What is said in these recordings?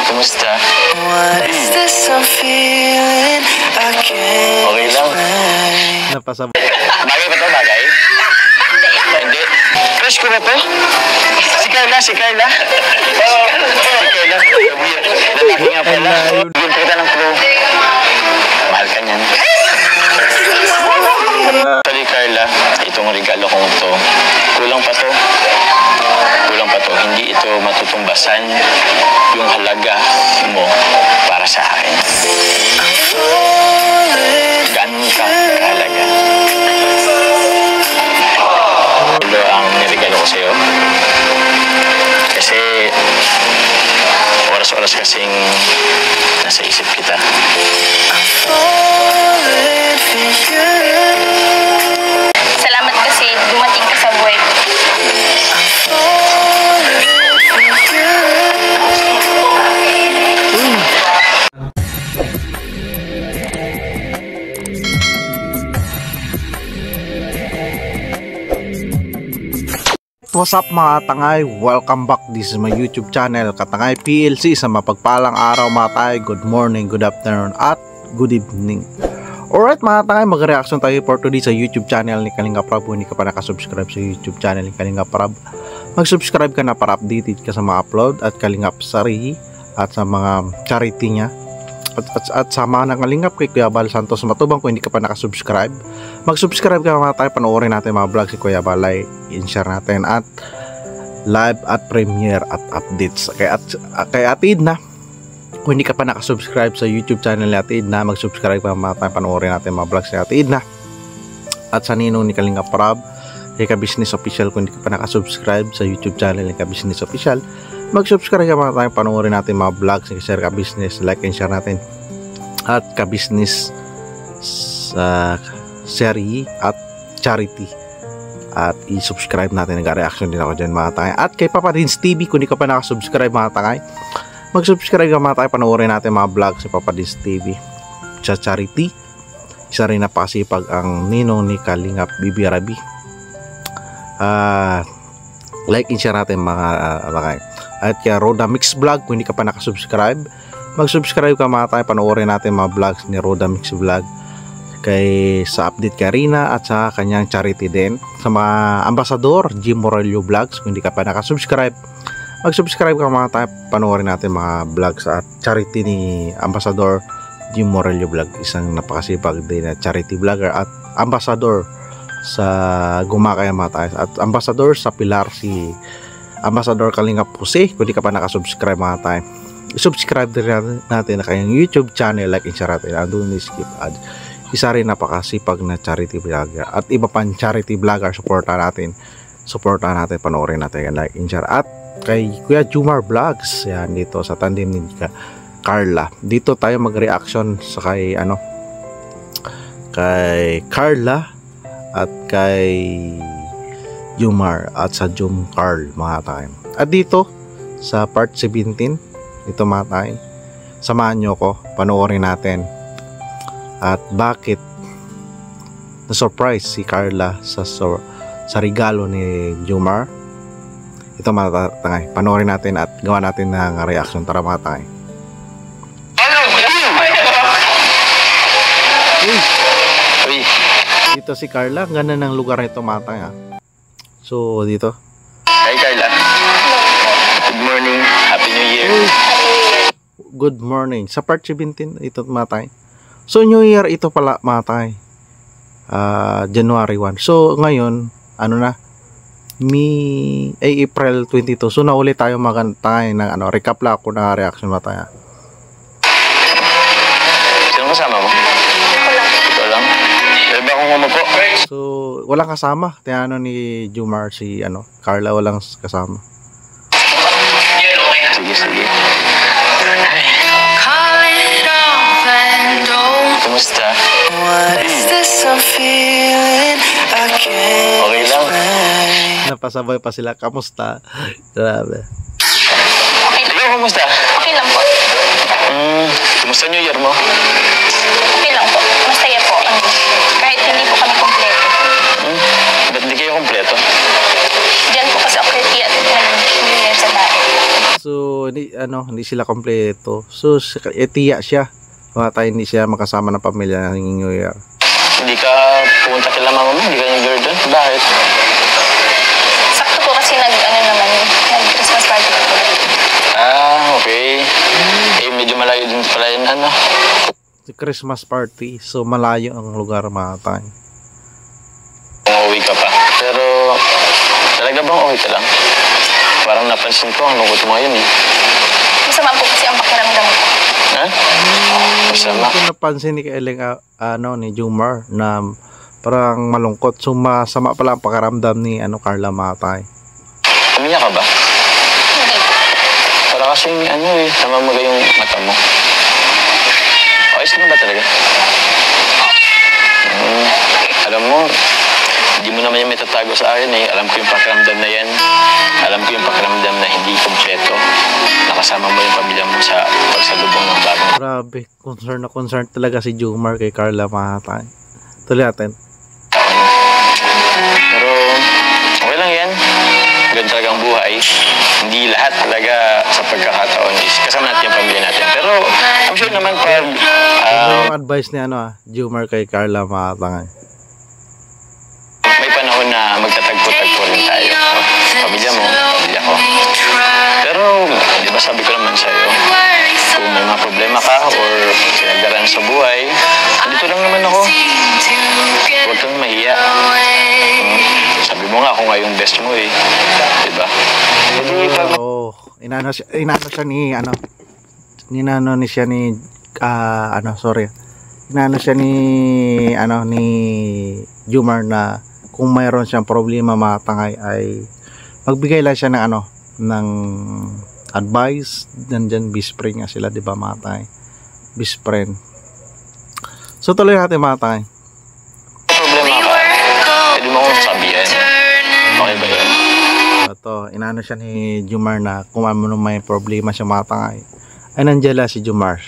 Kumusta? Okay lang. Napasabay. Bagay ba ito? Bagay? Hindi. Crush ko na to? Si Carla? Si Carla? Lalaki nga pala. Bigyan kita ng pro. Mahal ka niyan. Sorry Carla, itong regalo kong ito. Kulang pa to. Kulang pa to. Hindi ito matutumbasan yung halaga mo para sa akin. Ganun ka kahalaga. Ito ang niregalo ko sa'yo. Kasi oras-oras kasing nasa isip kita. Salamat kasi dumating ka sa buhay ko. What's up mga tangay? Welcome back. This is my YouTube channel, Katangay PLC. Sa mapagpalang araw mga tangay, good morning, good afternoon, at good evening. Alright mga tangay, mag-reaction tayo for today sa YouTube channel ni Kalinga Prab. Kung hindi ka pa nakasubscribe sa YouTube channel ni Kalinga Prab, mag-subscribe ka na para updated ka sa mga upload at Kalingap Sarihi at sa mga charity niya. At sa mga nangalingap kay Kuya Bal Santos Matubang. Kung hindi ka pa nakasubscribe, mag-subscribe ka mga tayo. Panoorin natin mga vlog si Kuya Bal, like, in-share natin at live at premiere at updates kay Ate Edna. Kung hindi ka pa nakasubscribe sa YouTube channel ni Ate Edna, mag-subscribe ka mga tayo. Panoorin natin mga vlog si Ate Edna at sa ninong ni Kalinga Prab, kay Ka-Business Official. Kung hindi ka pa nakasubscribe sa YouTube channel ni Ka-Business Official, mag-subscribe ka mga tayo. Panoorin natin mga vlogs ni Sir Ka-Business, like and share natin at Ka-Business sa Seri at Charity, at i-subscribe natin. Nag-reaction din ako dyan mga tangay. At kay Papa Dins TV, kung di ka pa nakasubscribe mga tangay, mag-subscribe ka mga tangay. Panoorin natin mga vlog si Papa Dins TV sa Charity. Isa rin napakasipag ang ninong ni Kalingap Bibi Rabi. Like and share natin mga tangay. At kay Roda Mix Vlog, kung hindi ka pa nakasubscribe, mag-subscribe ka mga tayo. Panoorin natin mga vlogs ni Roda Mix Vlog kay sa update kay Rina at sa kanyang charity din. Sa mga ambasador, Jim Morello Vlogs, kung hindi ka pa nakasubscribe, mag-subscribe ka mga tayo. Panoorin natin mga vlogs at charity ni Ambasador Jim Morello Vlog, isang napakasipag din na charity vlogger at ambasador sa Gumakay mga tayo, at ambasador sa Pilar si Ambassador Kalingap Jose. Kung di ka pa nakasubscribe mga tayo, i-subscribe din natin na kayong YouTube channel, like and share natin. Andun ni skip ad. Isa rin napakasipag na charity vlogger at iba pang charity vlogger. Supportan natin, panoorin natin, like and share. At kay Kuya Jumar Vlogs, yan dito sa tandem ni Carla. Dito tayo mag-reaction sa kay Carla at kay Jumar at sa Jum Carl mga tayo. At dito sa part 17, ito mga tayo, samahan nyo ko, panoorin natin at bakit na-surprise si Carla sa regalo ni Jumar. Ito mga tayo, panoorin natin at gawa natin ng reaction. Tara mga tayo. Dito si Carla, ganda ng lugar nito mga tayo. So dito, Hi Carla. Good morning. Happy New Year. Good morning. Sa part 17, ito matay. So New Year ito pala matay. January 1. So ngayon, ano na? April 22. So nauli tayo magantay ng recap lang ako na reaction matay. Sino kasama mo? Ito lang. Pwede ba akong umupo? So walang kasama. Tiano ni Jumar si Carla, walang kasama. Sige. Kumusta? Okay lang. Napasabay pa sila. Kamusta? Grabe. Ikaw, kumusta? Okay lang po. Kumusta New Year mo? Okay lang po. Masaya po. Kahit hindi po kami kompleto. Ba't hindi kayo kompleto? Diyan po kasi ako kay Tia at New Year sa bahay. So hindi hindi sila kompleto. So tiya siya. Tayo hindi siya makasama ng pamilya ng New Year. Hindi ka pumunta kila mama mo? Hindi ka New Year doon? Bakit? Sakto po kasi nag-Christmas party po. Okay. Medyo malayo din pala yun, Christmas party. So malayo ang lugar mga tayo. Umuwi ka pa. Pero talaga bang okay ka lang? Parang napansin ko, ang lungkot mo ngayon eh. Masama po kasi ang pakiramdam ko. Ha? Masama. Kung napansin ni Kaeling, ni Jumar na parang malungkot. So masama pala ang pakiramdam ni Carla Matay. Umiyak ka ba? Hindi po. Para kasing namamaga yung mata mo. Ayos na ba talaga? Alam mo, hindi mo naman yung may tatago sa akin eh. Alam ko yung pakiramdam na yan. Alam ko yung pakiramdam na hindi kompleto. Nakasama mo yung pamilya mo sa pagsalubong ng bagong. Grabe, concern na concern talaga si Jumar kay Carla Matay. Tuloy natin. Pero okay lang yan. Ganun talagang buhay. Hindi lahat talaga sa pagkakataon is kasama natin yung pamilya natin. Pero I'm sure naman pag yung advice ni Jumar kay Carla Matay. May panahon na magtatagpo-tagpo rin tayo. Pamilya mo, pamilya ko. Pero, di ba sabi ko naman sa'yo, kung may mga problema ka or sinagdaran sa buhay, dito lang naman ako. Huwag kang mahiya. Sabi mo nga, ako nga yung best mo eh. Di ba? Inano siya ni Jumar na kung mayroon siyang problema mga tangay ay magbigay lang siya ng advice. Nandyan best friend nga sila, di ba mga tangay? Best friend. So tuloy natin mga tangay. Problema ka, pwede mo akong sabihin. Okay ba yun? Ito, inano siya ni Jumar na kung may problema siya mga tangay ay nandiyan si Jumar.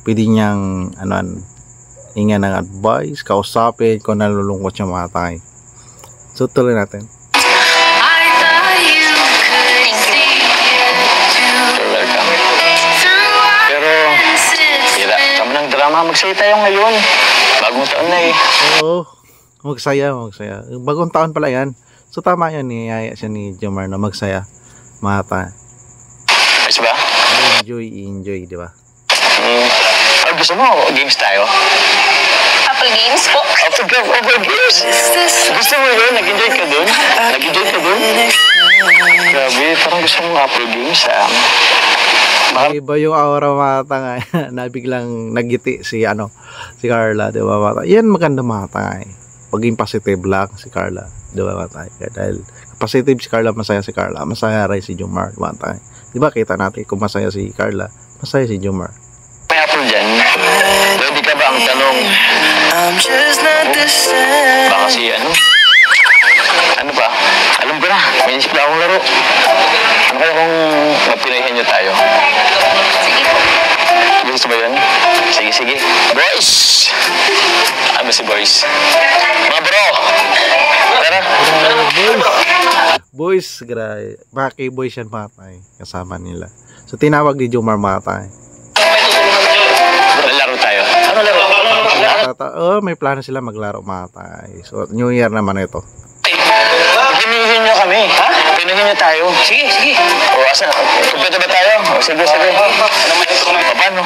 Pwede niyang hinga ng advice, kausapin kung nalulungkot siya mga tangay. So tuloy natin. You're welcome. Pero tama ng drama, magsaya tayo ngayon. Bagong taon na eh. Oo, magsaya. Bagong taon pala yan. So tama yun, niyaya siya ni Jumar na magsaya mga tangay. Ayos ba? Enjoy, di ba? Gusto mo, games tayo? Apple Games po. Apple Games? Gusto mo yun? Nag-enjoy ka dun? Grabe, parang gusto mo Apple Games Iba yung aura mga tangay na biglang nagiti si Carla, di ba mga tangay? Yan maganda mga tangay. Paging positive lang si Carla, di ba mga tangay? Dahil positive si Carla, masaya si Carla, masaya rin si Jumar, mga tangay. Di ba kita natin kung masaya si Carla, masaya si Jumar. May apple dyan. Ready ka ba ang tanong? Baka si ano ba? Alam ko na, may isip na akong laro. Ano kaya kung magpinahin nyo tayo? Sige po. Gusto ba yun? Sige. Boys! Ano si boys? Mga bro! Tara! Boys, grabe. Baki boys yan mga tangay, kasama nila. So tinawag ni Jumar mga tangay. Laro tayo. Ano laro? May plano sila maglaro mga tangay. So New Year naman ito. Pinahin nyo kami. Ha? Pinahin nyo tayo. Sige. O, asa? Kumpleto ba tayo? O, sige. O, paano?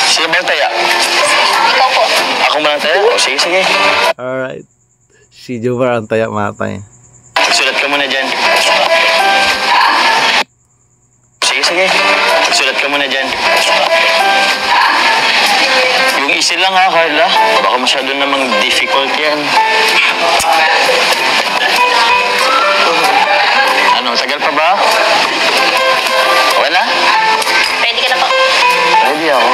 Sino ba ang taya? Ikaw po. Ako ba ang taya? O, sige. Alright. Si Jumar ang taya mga tangay. Sulat ka muna dyan. Sige. Sulat ka muna dyan. Yung isa lang ha, Carla. Baka masyado namang difficult yan. Ano, tagal pa ba? Wala? Ready ka na po. Ready ako.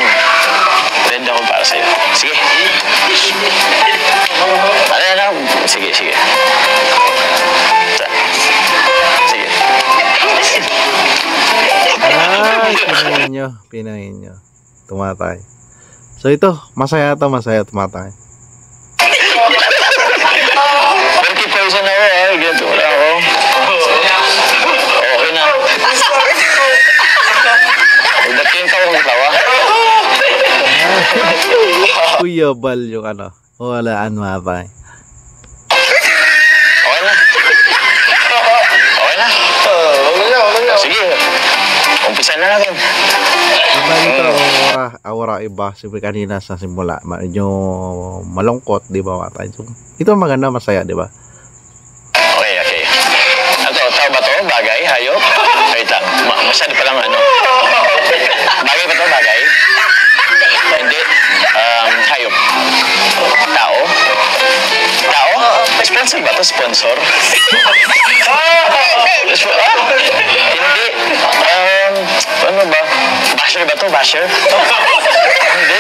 Ready ako para sa'yo. Sige. Ano? Sige. Sige. Pinahin nyo. Tumatay. So ito, masaya tumatay. 40,000 ako Ganito wala ako. Okay na. Global yung ano. Walaan mga tay. Okay na. Okay na. Wala na. Sige. Umpisa na natin. Iba dito, aura iba. Siyempre kanina sa simula, medyo malungkot, di ba mga tay? So, ito maganda, masaya, di ba? Okay. Tao ba to? Bagay? Hayop? Wait lang. Masyado palang ano. Bagay ba to? Bagay? Hindi. Hayop. Tao? Tao? Sponsor ba to? Sponsor? Hindi. Ano ba? Basher ba to? Basher? Hindi.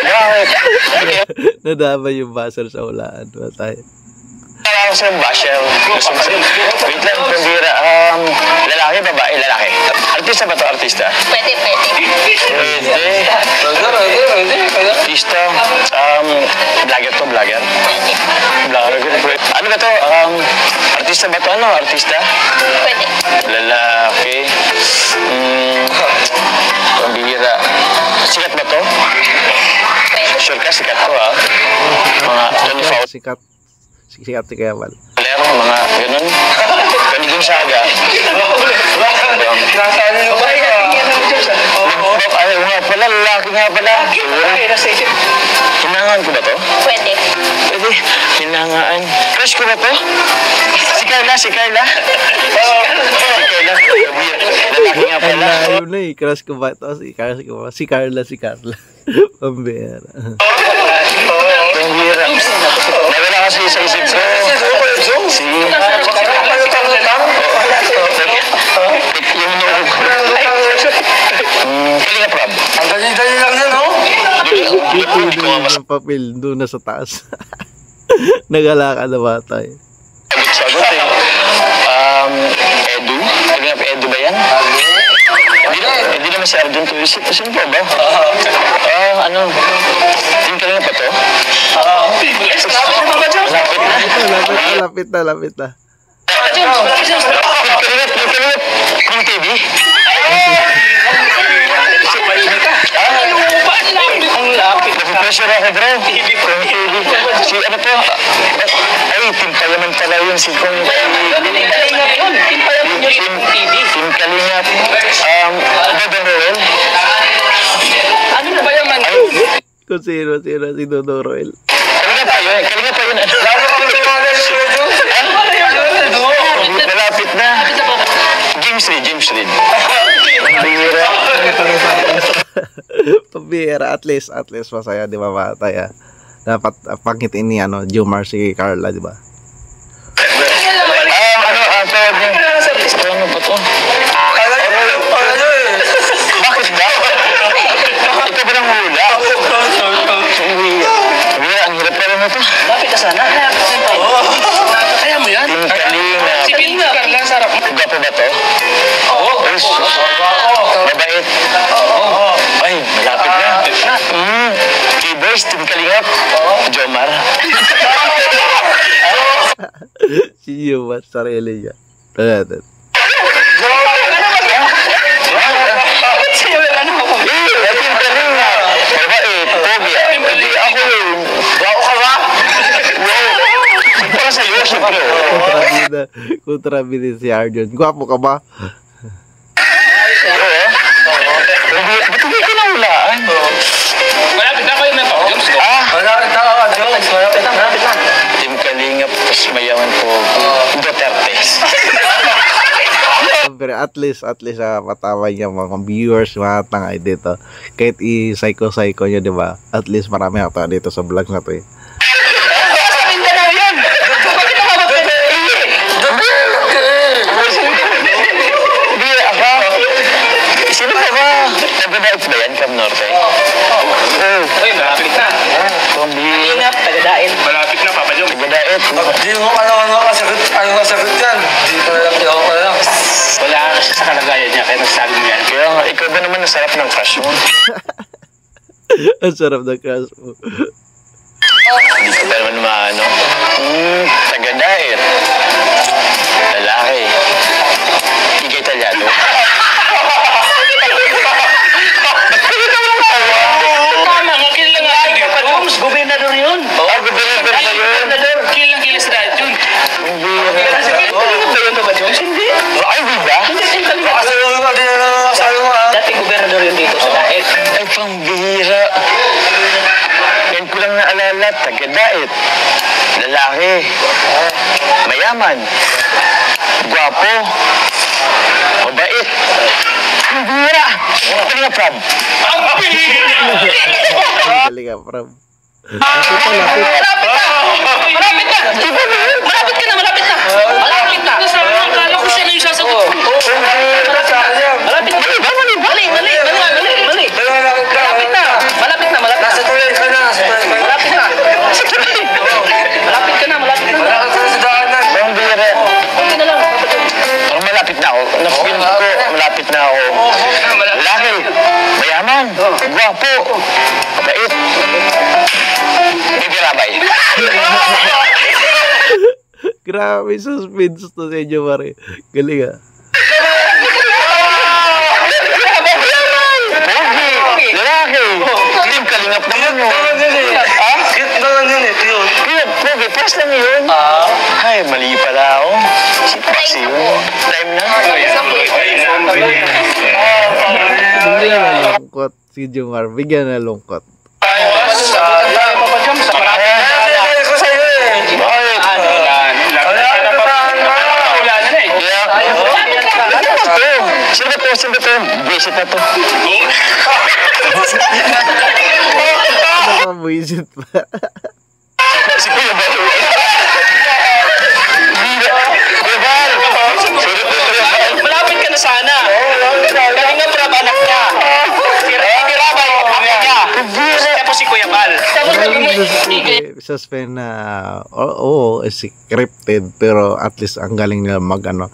Bakit? Okay. Nadama yung basher sa ulaan, mga tay. Ako sa basher. Wait lang, pambira. Lalaki, babae, lalaki. Artista ba to? Artista? Pwede. Pwede. Artista. Vlogger to, vlogger. Vlogger. Ano ba to? Artista ba to? Ano? Artista? Pwede. Lalaki. Pambira. Sikat ba to? Pwede. Sure ka, sikat to ah. Mga 24 Sikat si Kaya Val. Lero, mga ganun. Kanigong saga. Nasaan yung bahay ka? Ay, nga pala, lalaki nga pala. Hinangaan ko ba to? Pwede. Pwede. Hinangaan. Crush ko ba to? Si Carla. Si Carla. Lalaki nga Ang pala. layo na eh. Crush ko ba ito? Si Carla. Pambera. Pambira. Nawala kasi sa isip ko. Si... Yung nung... Kalinga Prab. Ang dali-dali lang yan, no? Hindi ko nga Yung papel doon na sa taas. Nagalakad na bata eh. sagot eh. Edu? Kalinga Edu ba yan? Hindi naman si Arjun Turisip. Sino pa ba? Ano? Yung kalinga pa to? Lapit na. Lapit na. Kalinga. Kung TV? Ang lapit. Napipressure ako, bro. Kung TV. Si ano to? Ay, timpa naman pala yun. Si Kung Team Kalingap. Dodong Roel. Ano ba yan, man? Kung sino, si Dodo Roel. Kalinga pa yun. Malapit na. James Reid. Pambira. Pambira, at least masaya, di ba bata ya? Dapat pangkitin ni Jomar si Carla, di ba? Tawag niya. Ano ba to? Bakit ba? Ito ba nang hula? Ang hirap pa rin ito. Lapit ka sana. Kaya mo yan? Team Kalingap. Si Pinga. Ang sarap. Gwapo ba to? Mabait. Ay, malapit na. Keyboards, Team Kalingap. Jomar. Si Jomar, sarili niya. Team Kalingap. Mabait. Pogi. Hindi ako eh. Wow ka ba? Wow. Para sa'yo, syempre. Kontrabida si Arjun. Gwapo ka ba? Ba't hindi ko nahulaan? Malapit na kayo na to. Jones ko. Malapit na. Team Kalingap, tapos mayaman po. Duterte. Pero at least matawa niya mga viewers, mga tangay dito. Kahit i-psycho niya, di ba? At least marami ako dito sa vlog na to eh. Sino ba ba? Nagdadait ba yan, Cam Norte? Uy, malapit na. Kalingap, tagadait. Malapit na, Papa Jom. Tagadait. Hindi mo ano kasagot yan. Hindi ko lang. Wala kasi sa kalagayan niya, kaya nagsabi mo yan. Kaya nga, ikaw ba naman nasarap ng crush mo? Ang sarap ng crush mo. Hindi ko pa naman maano. Tagadait. Lalaki. Igay Talyado. Tama, makil lang nga. tagadait, lalaki, mayaman, gwapo, mabait, bira, Kalinga Prab. Kalinga Prab. Lapit na, lapit. Malapit na! Malapit ka na, malapit na! Malapit na! Akala ko siya na yung sasagot ko. Malapit na! Mali! Malapit na! Malapit na! Nasa tuloy ka na. Malapit na! Malapit ka na, malapit na! Sa daanan. Parang bira. Kunti na lang. Parang malapit na ako. Napipil ko, malapit na ako. Lalaki, mayaman, gwapo, mabait. Bibirabay. Grabe, suspense to sa inyo, pare. Galing ah. Pogi, lalaki. Hindi kalingap naman mo. Cute naman yun eh. Cute, pogi, first lang yun. Ay, mali pala ako. Kasi yun. Time na. Bigyan na lungkot si Jomar. Bigyan na lungkot. Sino ba to? Visit na to. Nakabuisit pa. Si Kuya Bal. Kuya Bal. Malapit ka na sana. Kalinga Prab anak niya. Birabay anak niya. Tapos si Kuya Bal. Suspend na oo, scripted pero at least ang galing nila mag ano.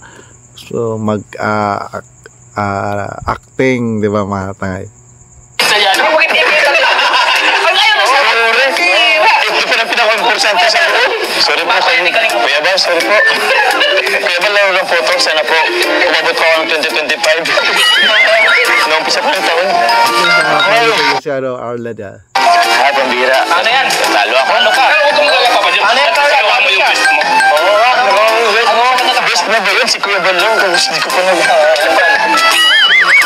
So mag acting, 'di ba mga tangay? Ito pa ng pinaka-importante sa buo. Sorry po sa inyo. Kuya Bal, sorry po. Kuya Bal, laro ng photo. Sana po umabot ko ng 2025. Naumpisa pa ng taon. Si ano, Arlad ah. Pambira. Ano yan? Talo ako. Ano ka? Huwag ka magalala pa dyan. Ano yan? Talo mo yung best mo. Oo nga. Best na ba yun? Si Kuya Bal lang. Kung hindi ko pa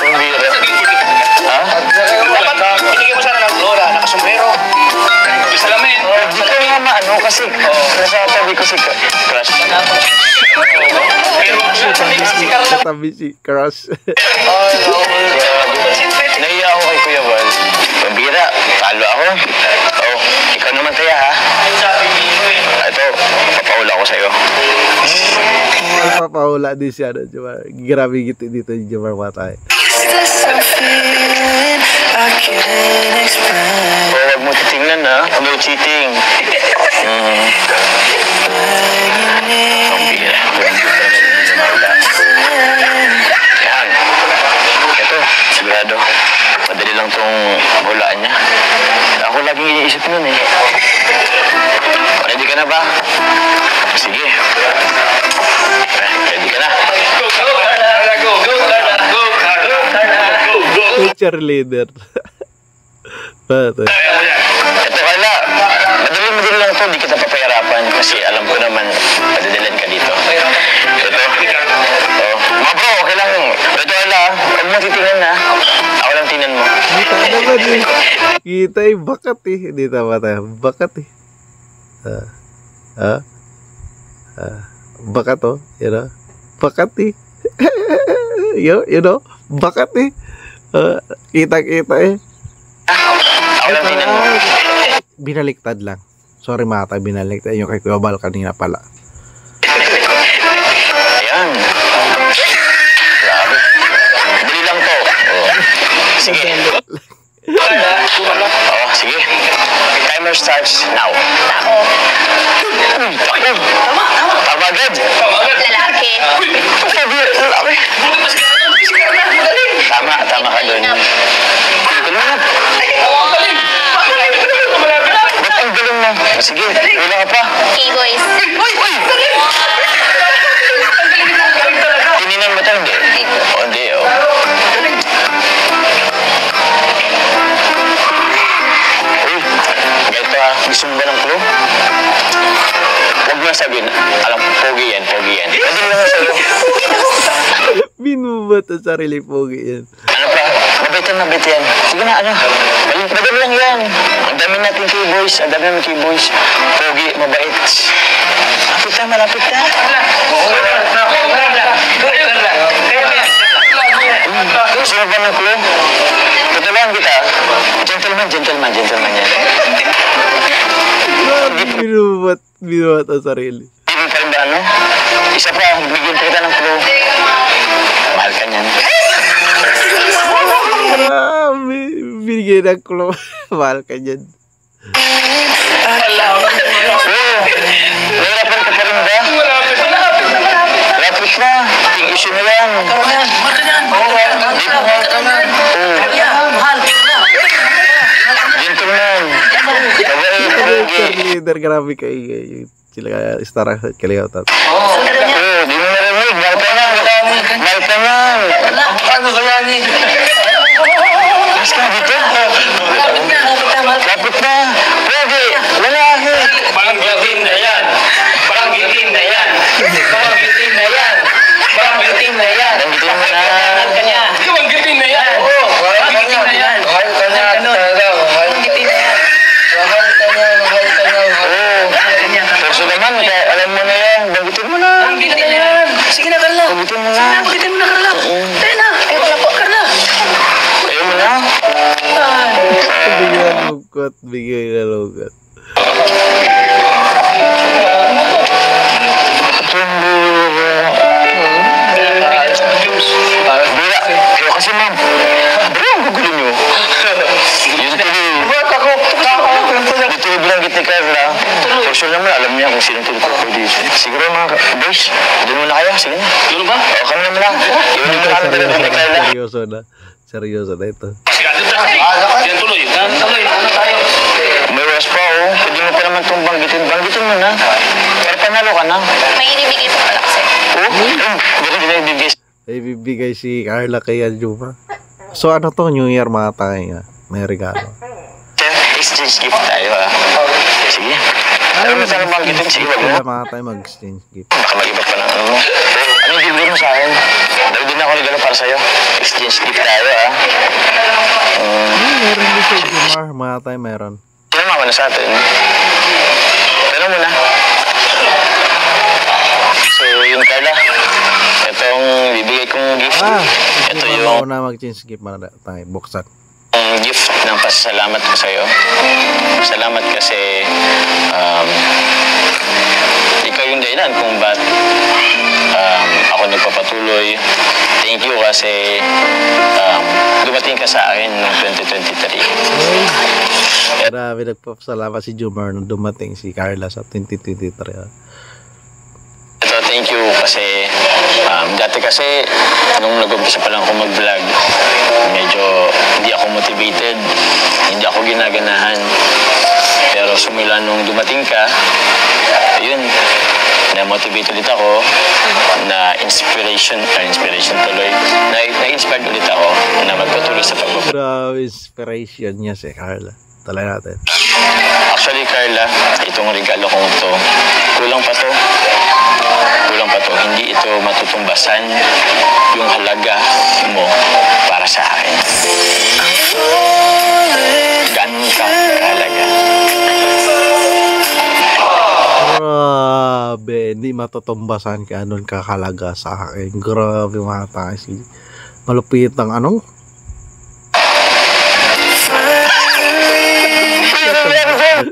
Pambira. Ha? Dapat binigyan mo sana ng Flora, nakasombrero. Salamin. Hindi ko nga maano kasi nasasabi ko si Crush. Katabi si Crush. Naiya ako kay Kuya Bal. Pambira, talo ako. Oh, ikaw naman kaya ha? Ito, papaula ko sa'yo. Papahula din siya na Jomar. Grabe gitu dito ni Jomar Matay. Huwag mo titingnan ha. No cheating. Pambira. Yan. Ito, sigurado. Madali lang tong hulaan niya. Ako laging iniisip nun eh. Ready ka na ba? Sige. Ready ka na? Cheerleader. Ito wala. Madali lang to. Di kita papahirapan. Kasi alam ko naman, padadalan ka dito. Ito. Oh. Mga bro, okay lang. Ito wala. Huwag mo titingnan na. Ako lang tingnan mo. Kita naman eh. Kita eh. Bakat eh. Hindi tama tayo. Bakat eh. Bakat oh. You know? Bakat eh. you know? Bakat eh. Kita-kita eh. Ako lang tingnan mo. Binaliktad lang. Sorry Mata, binaliktad. Yung kay Kuya Bal kanina pala. Ayan. Grabe. Dali lang to. Oh. Sige. Oh, sige. Timer starts now. Tama agad. Lalaki. Lalaki. Tama ka doon. Tulungan. Ba't ang galing mo? Sige, wala ka pa. Okay, boys. Tininan mo tayo, hindi? O, hindi, o. Uy, ganito ha. Gusto mo ba ng clue? Huwag mo sabihin. Alam, pogi yan, pogi yan. Pwede mo naman sa'yo. Binubat ang sarili pogi yan. Ano pa? Mabait yan. Sige na, ano? Madali lang yan. Ang dami natin K-boys. Ang dami namin K-boys. Pogi, mabait. Malapit na. Gusto mo ba ng clue? Tutulungan kita. Gentleman yan. Binubat ang sarili. Ibig pa rin ba, ano? Isa pa, bigyan kita ng clue. Mahal ka niyan. Binigay ng clue. Mahal ka dyan. Nahirapan ka pa rin ba? Lapit na. Ting issue na yan. Gentleman. Leader, grabe kayo. Sila kaya istara kaliyaw tat. Di mo narinig. Mahal ka na. Ano kaya ni? Mas ka dito? Lapit na. Pwede. Lalaki. Banggitin na yan. Banggitin mo na. Banggitin na yan. Perso naman, alam mo na yan. Banggitin mo na. Sige na, Carla. Banggitin mo na. Carla. Tayo na. Wala po, Carla. Ayaw mo na. Bigay na lugat. Bira, kayo kasi ma'am. Bira, ang gugulo nyo. Yun tuloy. Dito bilang git ni Carla. For sure naman, alam niya kung sino tuloy ko dito. Siguro mga boys, doon muna kayo. Sige na. Doon ba? O, kami naman lang. Iwan mo na kami talaga ni Carla. Seryoso na ito. Yan tuloy. May was pa, oh. Pwede mo pa naman itong banggitin. Banggitin mo na. Pero panalo ka na. May inibigay po pala kasi. Oh, bakit hindi na ibibigay? Ay, bibigay si Carla kay Anjuma. So ano to, New Year mga tayo. May regalo. Exchange gift tayo, ha? Sige. Alam mo saan banggitin? Sige, wag mo. Kaya mga tayo mag-exchange gift. Baka mag-iba pa ng ano mo. Anong bibigay mo sa akin? Dahil din ako regalo para sa'yo. Exchange gift tayo, ha? Meron din sa Jumar. Mga tayo meron. Tinama ko na sa atin. Pero muna. So, yun Carla. Itong bibigay kong gift. Ito yung Ako na mag-exchange gift mga tayo. Buksan. gift ng pasasalamat ko sa'yo. Salamat kasi ikaw yung dahilan kung ba't ako nagpapatuloy. Thank you kasi dumating ka sa akin noong 2023. Grabe, nagpapasalamat si Jumar nung dumating si Carla sa 2023. Ito, thank you kasi dati kasi nung nag-umpisa pa lang ako mag-vlog, medyo hindi ako motivated, hindi ako ginaganahan. Pero sumula nung dumating ka, ayun, na-motivate ulit ako, na-inspiration tuloy, na-inspired ulit ako na magpatuloy sa pag-vlog. Grabe, inspiration niya si Carla. Talay natin. Actually, Carla, itong regalo kong to, kulang pa to. Hindi ito matutumbasan yung halaga mo para sa akin. Ganun ka kahalaga. Grabe, hindi matutumbasan ka anong kakalaga sa akin. Grabe mga tayo si malupit ang anong?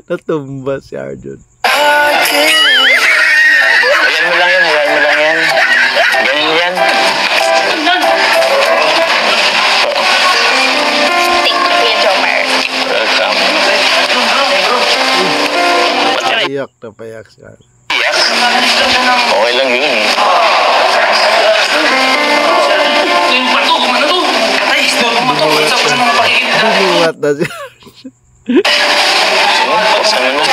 Natumba si Arjun. Ayan mo lang yan. Ganyan yan. Thank you, Kuya Jomar. Welcome. Payak na payak si Carla. Iyak? Okay lang yun eh. Yung pato, kumano to? Katay, kumato. Sa mga pakikinig. Bubuhat na si Saan mo na?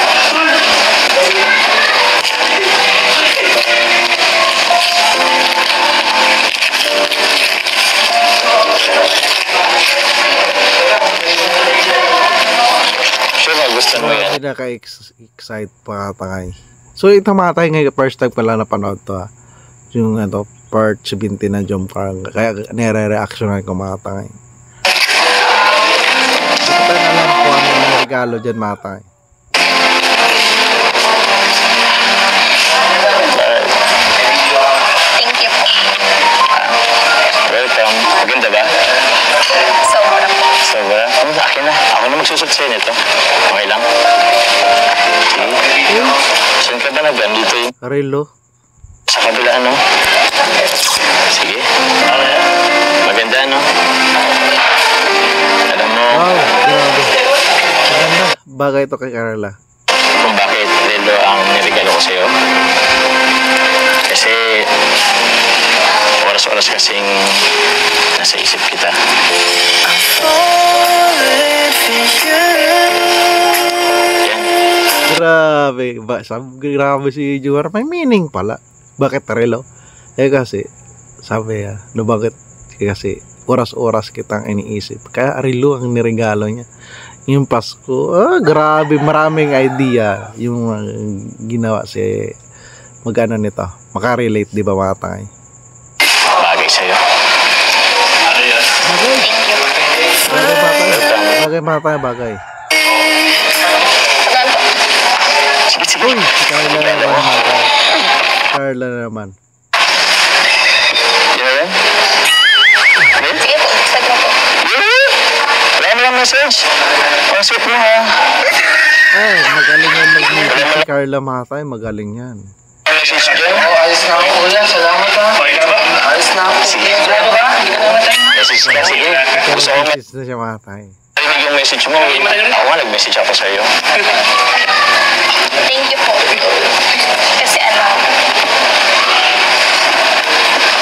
Sure, magustuhan mo yan. Pinaka-excite pa takay. So ito mga tayo ngayon, first time ko lang napanood to ha. Yung part 17 na Jom Carl. Kaya nire-reaction ko mga takay. Ito na lang po ang regalo dyan mga tay. Thank you po. Welcome. Maganda ba? Sobra po. Sobra? Akin na. Ako na magsusot sa'yo nito. Okay lang? Sige. Saan ka ba nag-andito yung Relo. sa kabila, ano? Sige. Maganda, no? Alam mo Wow, grabe. Maganda. Bagay ito kay Carla. kung bakit relo ang niregalo ko sa'yo? Kasi oras-oras kasing nasa isip kita. Yan. Grabe. Grabe si Jomar. May meaning pala. Bakit relo? Kasi, sabi bakit? Kasi, oras-oras kitang iniisip. Kaya relo ang niregalo niya. Yung Pasko, grabe, maraming idea yung ginawa si magano nito. Makarelate, di ba mga tay? Bagay sa'yo. Thank you. Bagay mga tay, bagay. Saan po? Sige, sige. Uy, si Carla naman mga tay. Carla naman. Yan na yan? Sige po, saan po? Wala mo lang message. Ang sweet mo, ha? Ay, magaling yan mag-message si Carla mga tay. Magaling yan. Ang message dyan? Ayos na ako, kuya. Salamat ha. Ayos na ako. Sige. Ano ba? Hindi ka na matay. Message ka, sige. Gusto ko Message na siya mga tay. marinig yung message mo. Ako nga, nag-message ako sa'yo. Thank you po. Kasi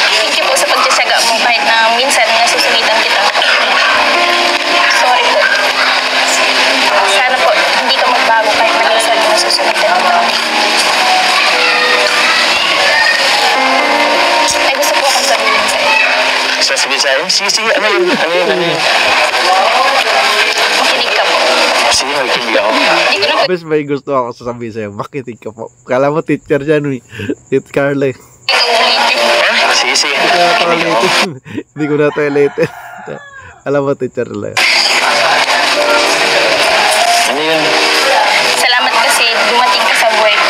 thank you po sa pagtsatsaga mo kahit na minsan nasusulitan kita. Sorry po. Sana po hindi ka magbago kahit na minsan nasusulitan kita. Ay, gusto po akong sabihin sa'yo. Sasabihin sa'yo? Sige, sige. Ano yun? Ano yun? Ano yun? Makinig ka po. Sige, magkinig ako. Hindi ko na Bes, may gusto ako sasabihin sa'yo. Makinig ka po. Kala mo teacher dyan, uy. Tit Carla. uulitin. Ah, sige, sige. Hindi ko na tayo late. Alam mo, teacher lang. Ano yun? Salamat kasi dumating ka sa buhay ko.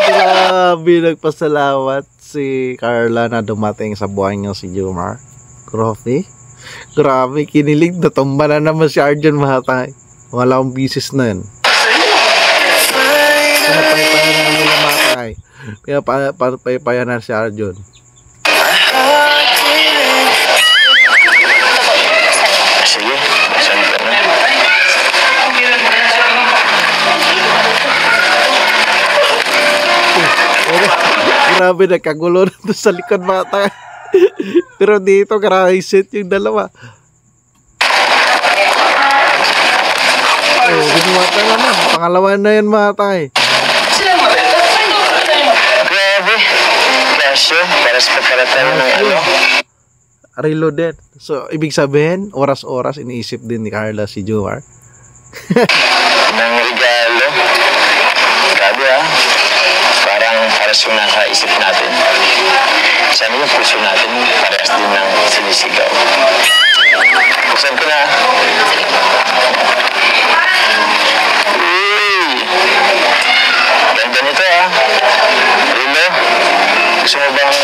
Grabe, nagpasalamat si Carla na dumating sa buhay niya si Jomar. Grabe. Grabe, kinilig. Natumba na naman si Arjun Mahatay. Walang bisis na yun. Pinapaypayan na nila Mahatay. Pinapaypayan na si Arjun. Sige, saan ka na? Grabe, nagkagulo na doon sa likod Mahatay. Pero dito, grabe set yung dalawa. Oh, binuwata naman. Pangalawa na yan Mahatay. Grabe. Kasyo. Paras pa para tayo ng ano. Reloaded. So, ibig sabihin, oras-oras iniisip din ni Carla si Jomar. Ng regalo. Grabe, ha? Parang paras yung nakaisip natin. Sana yung puso natin parehas din ng sinisigaw. Buksan ko na. Uy! Ganda nito, ha? Rilo, gusto mo bang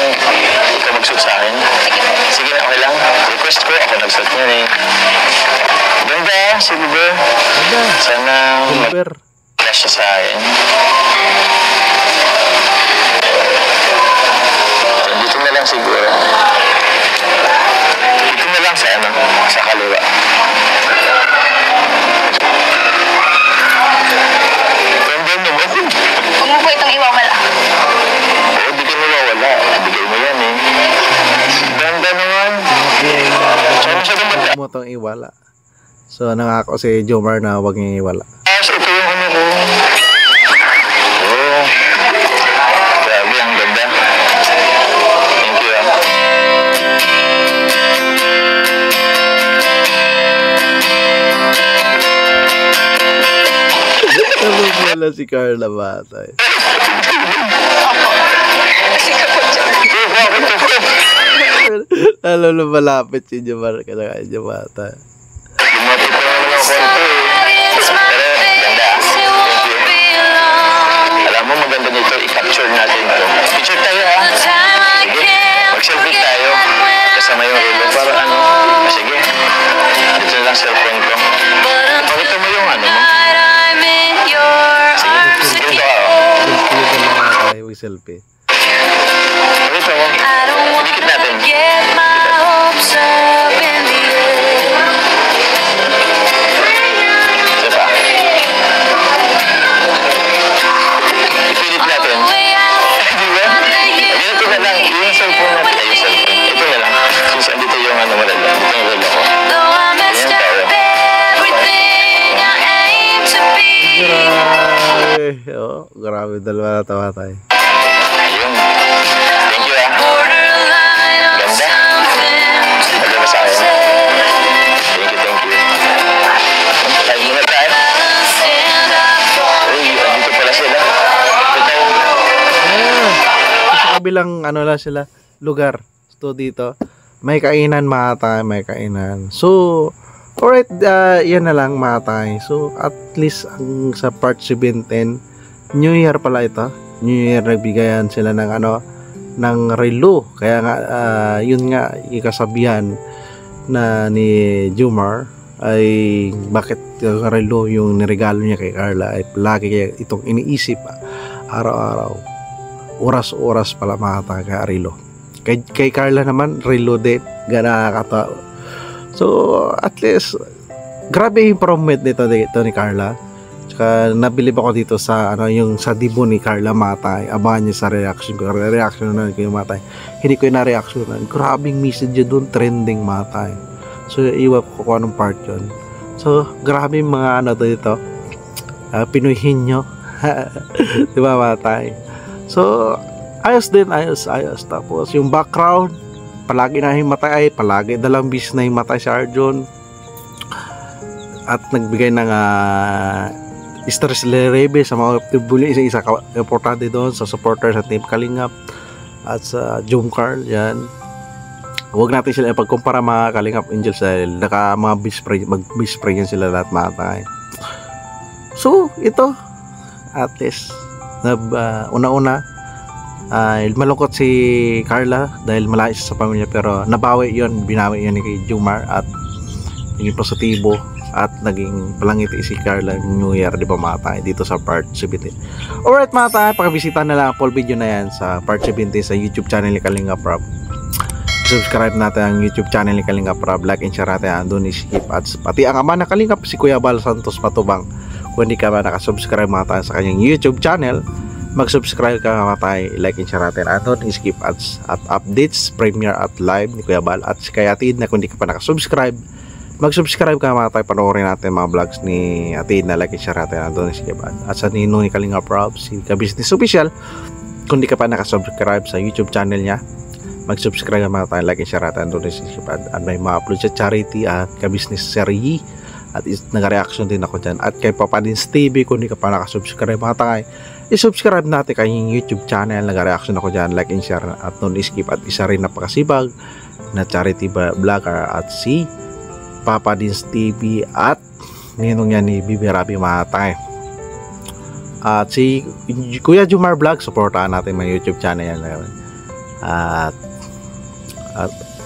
ikaw magsuot sa akin? Sige na, okay lang. Request ko, ako nagsuot niyan eh. Ganda, silver. Sana Silver. mag-flash siya sa akin. Dito na lang siguro. Dito na lang sa ano, sa kaliwa. Ganda naman. Huwag mo po itong iwawala. Oo, di ka nawawala. Bigay mo yan eh. Ganda naman. Saan mo siya gumanda? Huwag mo itong iwala. So, nangako si Jomar na huwag niyang iwala. Ito yung ano ko. Oo. Grabe, ang ganda. Thank you, ah. Tulog nila si Carla Batay. Kasi kapag dyan. Bakit ito? Lalo na malapit si Jomar ka na kanya bata. Lumapit ko naman ng konti eh. Pero ganda. Thank you. Alam mo, maganda nito. I-capture natin to. Picture tayo ha. Sige. Mag-selfie tayo. Kasama yung relo. Para ano. Sige. Dito na lang cellphone ko. Pakita mo yung ano mo. Sige. Dito ka oh. Tayo selfie. Pakita mo. Dikit natin. Isa pa. Ipilit natin. Di ba? Ganito na lang. Yung cellphone natin. Ay, yung cellphone. Ito na lang. Since andito yung ano mo rin. Ito yung relo ko. Ganyan tayo. Grabe. Oh, grabe. Dalawa na tawa tayo. Ayun. Thank you ah. Ganda. Ganda na sa akin. Thank you, thank you. Tayo muna tayo. Uy, andito pala sila. Ito tayo. Sa kabilang ano lang sila lugar. So dito may kainan mga tayo, may kainan. So alright, yan na lang mga tayo. So at least ang sa part 17 New Year pala ito. New Year nagbigayan sila ng ano ng relo. Kaya nga yun nga ikasabihan na ni Jomar ay bakit yung relo yung niregalo niya kay Carla ay lagi kaya itong iniisip araw-araw. Oras-oras pala mga taga relo. Kay Carla naman relo din. Gana kata. So at least grabe improvement nito ni Carla. Tsaka nabilib ako dito sa ano yung sa dibo ni Carla Matay. Abangan niyo sa reaction ko. Reaction na ko yung Matay. Hindi ko na reaction na. Grabing message doon trending Matay. So iwan ko kung anong part yun. So grabe mga ano dito. Pinuhin nyo. Diba Matay? So ayos din, ayos. Tapos yung background palagi na himatay, palagi dalang bis na himatay si Arjun. At nagbigay ng stress leve sa mga tibuli, isa importante doon sa supporter sa Team Kalingap at sa Jomcar yan. Huwag natin sila ipagkumpara mga Kalingap Angels dahil naka mga mag-spray yan sila lahat matay. So ito at least una-una malungkot si Carla dahil malayo siya sa pamilya pero nabawi yon, binawi yon ni kay Jomar at naging positibo at naging palangiti si Carla New Year, di ba mga tayo dito sa part 17. Alright mga tayo, pakibisita na lang full video na yan sa part 17 sa YouTube channel ni Kalingap Rob. Subscribe natin ang YouTube channel ni Kalingap Rob, like and share natin andun ni Skip ads pati ang ama na Kalingap si Kuya Bal Santos Matubang. Kung hindi ka ba nakasubscribe mga tayo sa kanyang YouTube channel, mag-subscribe ka mga tayo, like and share natin andun ni Skip ads at updates, premiere at live ni Kuya Bal at si Kaya Atid na kung hindi ka pa nakasubscribe, mag-subscribe ka mga tayo, panoorin natin mga vlogs ni Atid na like and share natin andun ni Skip ads at sa Nino ni Kalingap Rob, si Ka-Business Official. Kung hindi ka pa nakasubscribe sa YouTube channel niya, mag-subscribe ka mga tayo, like and share natin andun ni Skip ads at may mga upload sa charity at Ka-Business Serie at nag-reaction din ako dyan at kay Papadins TV. Kung hindi ka pa nakasubscribe mga tayo, i-subscribe natin kanyang YouTube channel, nag-reaction ako dyan, like and share at non skip at isa rin napakasibag na charity vlogger at si Papadins TV at ninong yan ni Bibi Rabi Matay at si Kuya Jomar Vlog. Supportahan natin mga YouTube channel yan at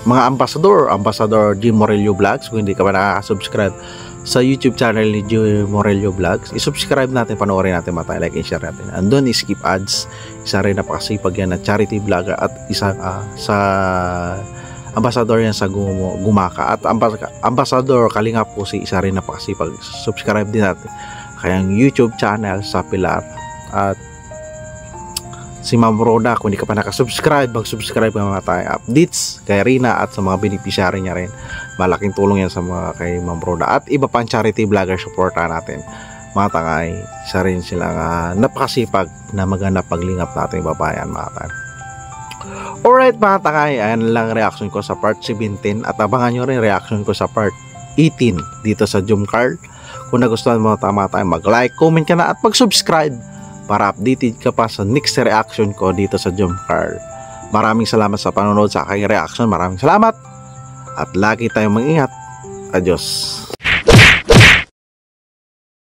mga ambassador Jim Morello Vlogs. Kung hindi ka pa nakaka-subscribe sa YouTube channel ni Jim Morello Vlogs, i-subscribe natin, panoorin natin mga like and share natin. Andun i-skip ads, isa rin napakasipag yan na charity vlogger at isa sa ambassador yan sa Gumaka at ambassador Kalingap po si isa rin napakasipag. Subscribe din natin kayang YouTube channel sa Pilar at si Ma'am Roda. Kung hindi ka pa nakasubscribe, mag-subscribe ka mga tayo. Updates kay Rina at sa mga beneficiary niya rin, malaking tulong yan sa mga kay Ma'am Roda at iba pang charity vlogger. Supportahan natin mga takay, isa rin silang napakasipag na maghanap paglingap natin babayan mga tayo. Alright mga takay, ayan lang reaction ko sa part 17 at abangan nyo rin reaction ko sa part 18 dito sa Jomcar. Kung nagustuhan mo tama tayo, mag-like, comment ka na at mag-subscribe para updated ka pa sa next reaction ko dito sa Jomcar. Maraming salamat sa panonood sa aking reaction. Maraming salamat. at lagi tayong mag-ingat. Adios.